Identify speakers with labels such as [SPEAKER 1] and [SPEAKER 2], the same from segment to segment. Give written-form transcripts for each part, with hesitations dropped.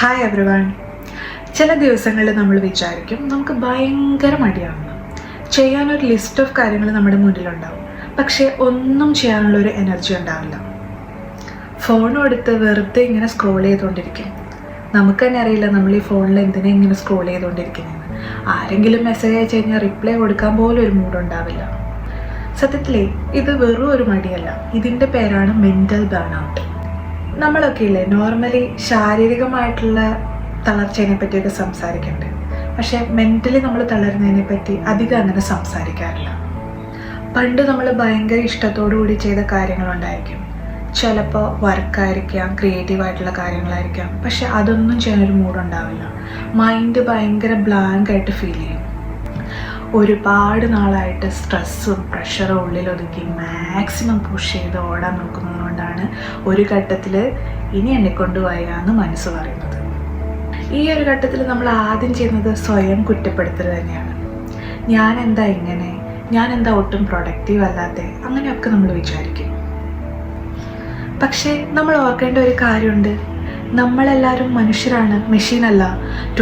[SPEAKER 1] Hi everyone. ചില ദിവസങ്ങളിൽ നമ്മൾ വിചാരിക്കും നമുക്ക് ഭയങ്കര മടിയാണെന്ന്. ചെയ്യാനൊരു ലിസ്റ്റ് ഓഫ് കാര്യങ്ങൾ നമ്മുടെ മുന്നിലുണ്ടാവും, പക്ഷേ ഒന്നും ചെയ്യാനുള്ളൊരു എനർജി ഉണ്ടാവില്ല. ഫോണും എടുത്ത് വെറുതെ ഇങ്ങനെ സ്ക്രോൾ ചെയ്തുകൊണ്ടിരിക്കും. നമുക്ക് തന്നെ അറിയില്ല നമ്മൾ ഈ ഫോണിൽ എന്തിനാ ഇങ്ങനെ സ്ക്രോൾ ചെയ്തുകൊണ്ടിരിക്കുന്നതെന്ന്. ആരെങ്കിലും മെസ്സേജ് അയച്ചു കഴിഞ്ഞാൽ റിപ്ലൈ കൊടുക്കാൻ പോലും ഒരു മൂഡുണ്ടാവില്ല. സത്യത്തിലേ ഇത് വെറും ഒരു മടിയല്ല, ഇതിൻ്റെ പേരാണ് മെൻ്റൽ ബേൺ ഔട്ട്. നമ്മളൊക്കെ ഇല്ലേ നോർമലി ശാരീരികമായിട്ടുള്ള തളർച്ചയെ പറ്റിയൊക്കെ സംസാരിക്കുന്നുണ്ട്, പക്ഷേ മെൻ്റലി നമ്മൾ തളരുന്നതിനെ പറ്റി അധികം അങ്ങനെ സംസാരിക്കാറില്ല. പണ്ട് നമ്മൾ ഭയങ്കര ഇഷ്ടത്തോടു കൂടി ചെയ്ത കാര്യങ്ങളുണ്ടായിരിക്കും. ചിലപ്പോൾ വർക്കായിരിക്കാം, ക്രിയേറ്റീവായിട്ടുള്ള കാര്യങ്ങളായിരിക്കാം, പക്ഷെ അതൊന്നും ചെയ്യാനൊരു മൂഡുണ്ടാവില്ല. മൈൻഡ് ഭയങ്കര ബ്ലാങ്ക് ആയിട്ട് ഫീൽ ചെയ്യും. ഒരുപാട് നാളായിട്ട് സ്ട്രെസ്സും പ്രഷറും ഉള്ളിലൊതുക്കി മാക്സിമം പുഷ് ചെയ്ത് ഓടാൻ നോക്കുന്നത് കൊണ്ടാണ് ഒരു ഘട്ടത്തിൽ ഇനി എന്നെ കൊണ്ടുപോയാന്ന് മനസ്സ് പറയുന്നത്. ഈ ഒരു ഘട്ടത്തിൽ നമ്മൾ ആദ്യം ചെയ്യുന്നത് സ്വയം കുറ്റപ്പെടുത്തൽ തന്നെയാണ്. ഞാൻ എന്താ ഇങ്ങനെ, ഞാൻ എന്താ ഒട്ടും പ്രൊഡക്റ്റീവ് അല്ലാത്ത, അങ്ങനെയൊക്കെ നമ്മൾ വിചാരിക്കും. പക്ഷേ നമ്മൾ ഓർക്കേണ്ട ഒരു കാര്യമുണ്ട്, നമ്മളെല്ലാവരും മനുഷ്യരാണ്, മെഷീനല്ല.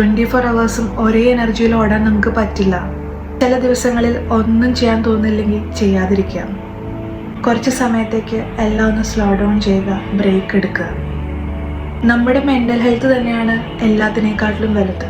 [SPEAKER 1] 24 hours ഒരേ എനർജിയിൽ ഓടാൻ നമുക്ക് പറ്റില്ല. ചില ദിവസങ്ങളിൽ ഒന്നും ചെയ്യാൻ തോന്നില്ലെങ്കിൽ ചെയ്യാതിരിക്കുക. കുറച്ച് സമയത്തേക്ക് എല്ലാം ഒന്ന് സ്ലോ ഡൗൺ ചെയ്യുക, ബ്രേക്ക് എടുക്കുക. നമ്മുടെ മെൻ്റൽ ഹെൽത്ത് തന്നെയാണ് എല്ലാത്തിനേക്കാട്ടിലും വലുത്.